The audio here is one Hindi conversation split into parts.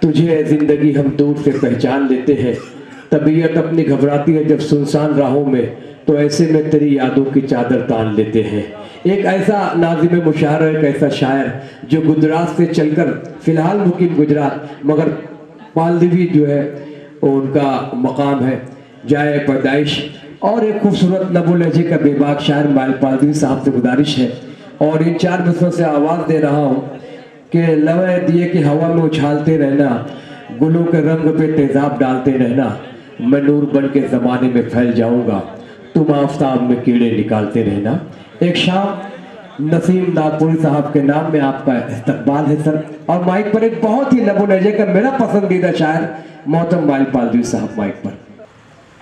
तुझे जिंदगी हम दूर से पहचान लेते हैं, तबीयत अपनी घबराती है जब सुनसान राहों में, तो ऐसे में तेरी यादों की चादर तान लेते हैं। एक ऐसा नाज़िम मुशायर, एक ऐसा शायर जो गुजरात से चलकर फिलहाल मुकीम गुजरात, मगर पालदीवी जो है उनका मकाम है, जाए पैदाइश। और एक खूबसूरत नबो लहजे का बेबाक शायर माइल पालदीवी साहब से गुजारिश है, और इन 4 मिसरों से आवाज़ दे रहा हूँ कि लवे दिए कि हवा में उछालते रहना, गुलों के रंग पे तेजाब डालते रहना, मैं नूर बन के ज़माने में फैल जाऊँगा, तुम आफताब में कीड़े निकालते रहना। एक शाम नसीम नागपुरी साहब के नाम में आपका इस्तकबाल है सर, और माइक पर एक बहुत ही नबो लहजे का मेरा पसंदीदा शायर मोहतरम माइल पालदीवी साहब माइक पर।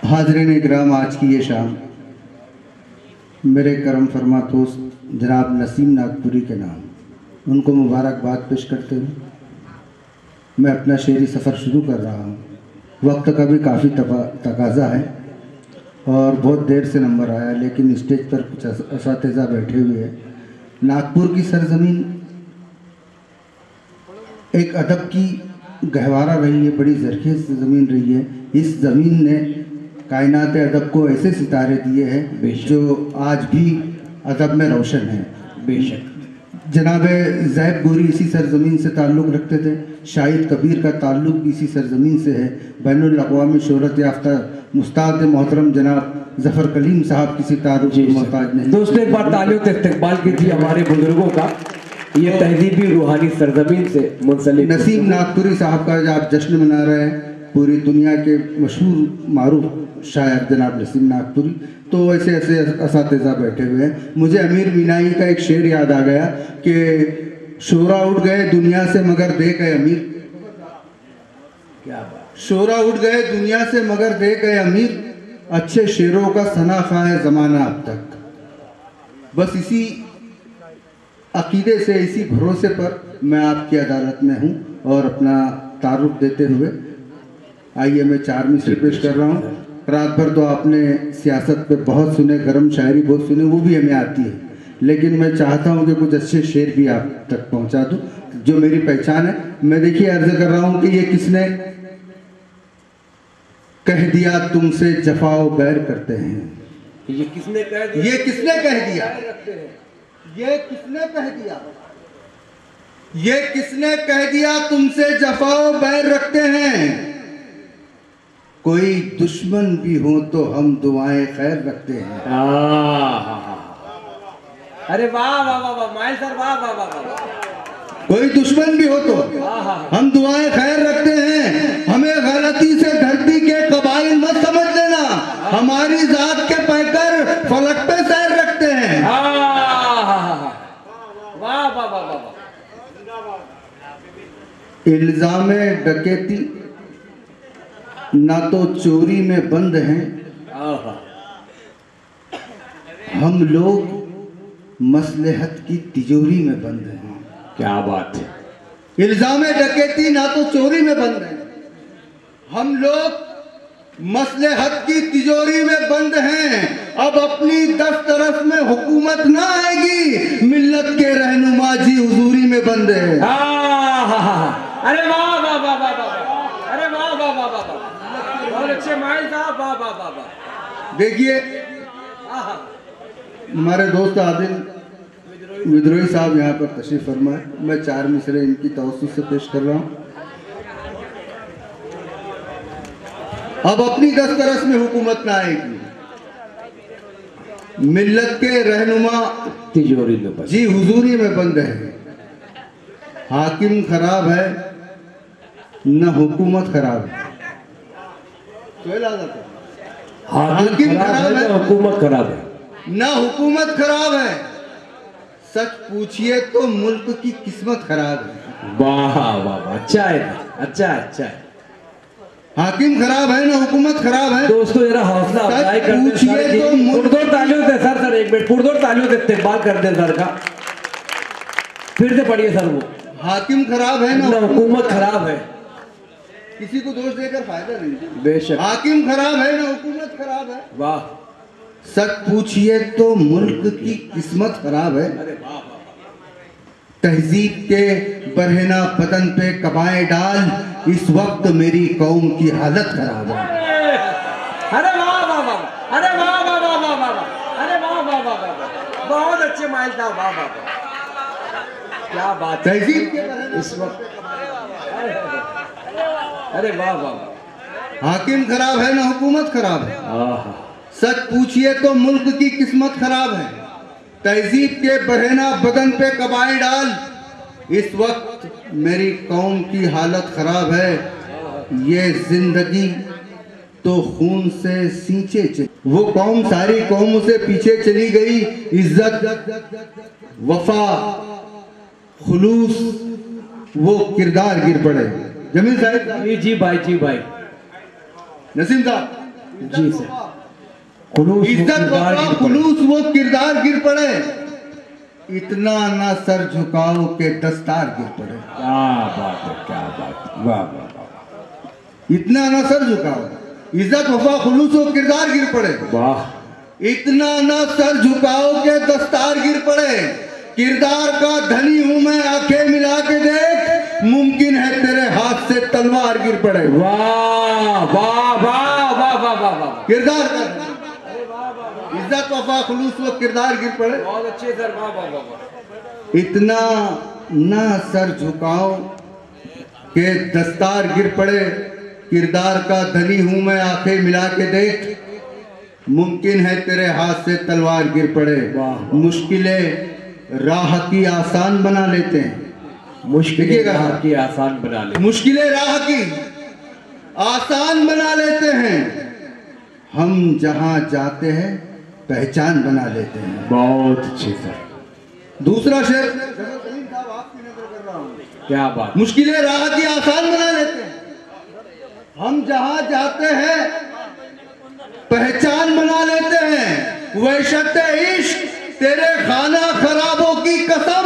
हाज़रीन इकराम, आज की ये शाम मेरे करम फरमा दोस्त जनाब नसीम नागपुरी के नाम उनको मुबारकबाद पेश करते हुए मैं अपना शेरी सफ़र शुरू कर रहा हूँ। वक्त का भी काफ़ी तकाजा है और बहुत देर से नंबर आया, लेकिन स्टेज पर कुछ असातिज़ा बैठे हुए हैं। नागपुर की सरजमीन एक अदब की गहवारा रही है, बड़ी ज़रख़ेज़ ज़मीन रही है। इस ज़मीन ने कायनात अदब को ऐसे सितारे दिए हैं जो आज भी अदब में रोशन हैं। बेशक जनाब ज़ैब गोरी इसी सरजमीन से ताल्लुक़ रखते थे, शाहिद कबीर का ताल्लुक़ भी इसी सरजमीन से है। बैनुल अक़वामी शोहरत याफ्ता मुस्ताद मोहतरम जनाब ज़फ़र कलीम साहब किसी तारुफ की मोहताज नहीं। दोस्तों, एक बार तालियों से इस्तकबाल कीजिए हमारे बुजुर्गों का, ये तहजीबी रूहानी सरजमीन से मुंसलिक नसीम नागपुरी साहब का जो आप जश्न मना रहे हैं, पूरी दुनिया के मशहूर मारूफ शायर जनाब नसीम नागपुरी, तो ऐसे ऐसे असातिज़ा बैठे हुए हैं। मुझे अमीर मीनाई का एक शेर याद आ गया कि शोरा उठ गए दुनिया से मगर दे गए अमीर। क्या बात, शोरा उठ गए दुनिया से मगर दे गए अमीर, अच्छे शेरों का सना खा है ज़माना अब तक। बस इसी अकीदे से, इसी भरोसे पर मैं आपकी अदालत में हूँ, और अपना तारुफ देते हुए आइए मैं 4 मिसरे पेश कर रहा हूँ। रात भर तो आपने सियासत पे बहुत सुने, गरम शायरी बहुत सुने, वो भी हमें आती है, लेकिन मैं चाहता हूँ कि कुछ अच्छे शेर भी आप तक पहुँचा दूँ जो मेरी पहचान है। मैं देखिए अर्ज़ कर रहा हूँ कि ये किसने कह दिया तुमसे जफाओ बैर करते हैं। ये किसने कह दिया? ये किसने कह दिया? ये किसने कह दिया? ये किसने कह दिया तुमसे जफाओ बैर रखते हैं। कोई दुश्मन भी हो तो हम दुआएं खैर रखते हैं। अरे वाह वाह वाह वाह माइल सर, वाह वाह वाह वाह। कोई दुश्मन भी हो तो हम दुआएं खैर रखते हैं। हमें गलती से धरती के कबाइल मत समझ लेना, हमारी जात के पैकर फलक पे सैर रखते हैं। वाह वाह वाह वाह। इल्जाम डकैती ना तो चोरी में बंद हैं, हम लोग मसलहत की तिजोरी में बंद हैं। क्या बात है। इल्जाम डकैती ना तो चोरी में बंद हैं, हम लोग मसलहत की तिजोरी में बंद हैं। अब अपनी दस्तरस में हुकूमत ना आएगी, मिल्लत के रहनुमा जी हुजूरी में बंद है। अरे वाह वाह वाह वाह वाह, अरे वाह वाह वाह वाह, बहुत अच्छे माइल साहब, वाह वाह वाह वाह। देखिए हमारे दोस्त आदिल विद्रोही साहब यहाँ पर तशरीफ फरमा है, मैं 4 मिसरे इनकी तवज्जुह से पेश कर रहा हूँ। अब अपनी दस्तरस में हुकूमत ना आएगी, मिल्लत के रहनुमा तिजोरी में बंद जी हुजूरी में बंद है। हाकिम खराब है न हुकूमत खराब है। हाकिम खराब है, हुकूमत खराब है, न हुकूमत खराब है। सच पूछिए तो मुल्क की किस्मत खराब है। वाह वाह वाह, अच्छा है, अच्छा अच्छा है। हाकिम खराब है ना हुकूमत खराब है। दोस्तों जरा हौसला अफजाई करते हैं, पुरजोर तालियों से सर, सर एक मिनट पुरजोर तालियों से इस्तेमाल कर दे सर का, फिर से पढ़िए सर। वो हाकिम खराब है ना हुकूमत खराब है, किसी को दोष देकर फायदा नहीं। बेशक हाकिम खराब है ना हुकूमत खराब है। वाह। सच पूछिए तो मुल्क की किस्मत खराब है। तहजीब के बरहना बदन पे कबाए डाल, इस वक्त मेरी कौम की हालत खराब है। अरे वाह वाह वाह, अरे वाह वाह वाह वाह वाह, अरे वाह वाह वाह वाह, बहुत अच्छे माइल था, वाह वाह वाह, क्या बात है इस वक्त। अरे वाह वाह, हाकिम खराब है ना हुकूमत खराब है। आहा, सच पूछिए तो मुल्क की किस्मत खराब है। तहजीब के बहना बदन पे कबाए डाल, इस वक्त मेरी कौम की हालत खराब है। ये जिंदगी तो खून से सींचे चली, वो कौम सारी कौमों से पीछे चली गई। इज्जत वफा खुलूस वो किरदार गिर पड़े। जमील साहब। जी भाई, जी भाई, नसीम साहब। जी सर। खुलूस इज्जत वफा खुलूस वो किरदार गिर पड़े, इतना ना सर झुकाओ के दस्तार गिर पड़े। क्या बात है, क्या बात, वाह वाह वाह, इतना ना सर झुकाओ, इज्जत वफा खुलूस वो किरदार गिर पड़े। वाह, इतना ना सर झुकाओ के दस्तार गिर पड़े। किरदार का धनी हूं मैं, आंखें मिला के देख, मुमकिन है तेरे हाथ से तलवार गिर पड़े। वाह वाह वाह वाह वाह वाह वाह, किरदार का इज्जत वफा खुलूस वो किरदार गिर पड़े। बहुत अच्छे सर, वाह वाह वाह वाह, इतना ना सर झुकाओ के दस्तार गिर पड़े। किरदार का धनी हूं मैं, आंखें मिला के देख, मुमकिन है तेरे हाथ से तलवार गिर पड़े। मुश्किलें राह की आसान बना लेते हैं, मुश्किलें राह की आसान बना लेते, मुश्किलें राह की आसान बना लेते हैं। हम जहां जाते हैं पहचान बना लेते हैं। बहुत अच्छे सर। दूसरा शेर, क्या बात, मुश्किलें राह की आसान बना लेते हैं, हम जहां जाते हैं पहचान बना लेते हैं। वहशत इश्क तेरे खाना खराबों की कसम,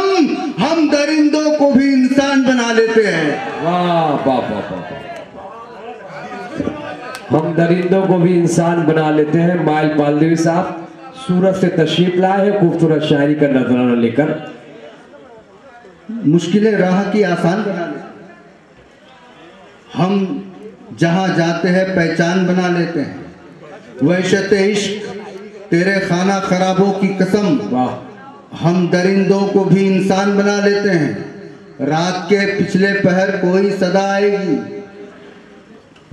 हम दरिंदों को भी इंसान बना लेते हैं। वाह वाह वाह वाह, हम दरिंदों को भी इंसान बना लेते हैं। माइल पालदेवी साहब सूरत से तशरीफ लाए हैं खूबसूरत शायरी का नजराना लेकर। मुश्किलें राह की आसान बना लेते हैं, हम जहां जाते हैं पहचान बना लेते हैं। वहशत इश्क तेरे खाना खराबों की कसम, वाह, हम दरिंदों को भी इंसान बना लेते हैं। रात के पिछले पहर कोई सदा आएगी,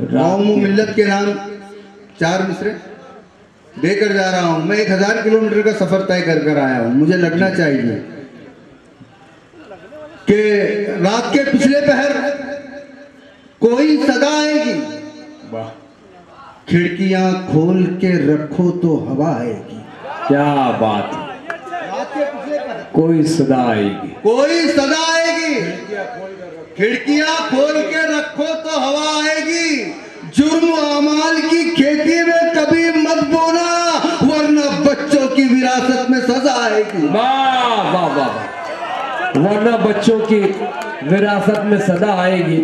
कौम मिल्लत के नाम 4 मिसरे देकर जा रहा हूं मैं। 1000 किलोमीटर का सफर तय कर कर आया हूं। मुझे लगना चाहिए कि रात के पिछले पहर कोई सदा आएगी। वाह, खिड़कियां खोल के रखो तो हवा आएगी। क्या बात, रात के पिछले पहर कोई सदा आएगी, कोई सदा आएगी। खिड़कियां खोल के रखो तो हवा आएगी। जुर्म अमाल की खेती में कभी मत बोना, वरना बच्चों की विरासत में सजा आएगी। वाह वाह वाह वाह, वरना बच्चों की विरासत में सदा आएगी।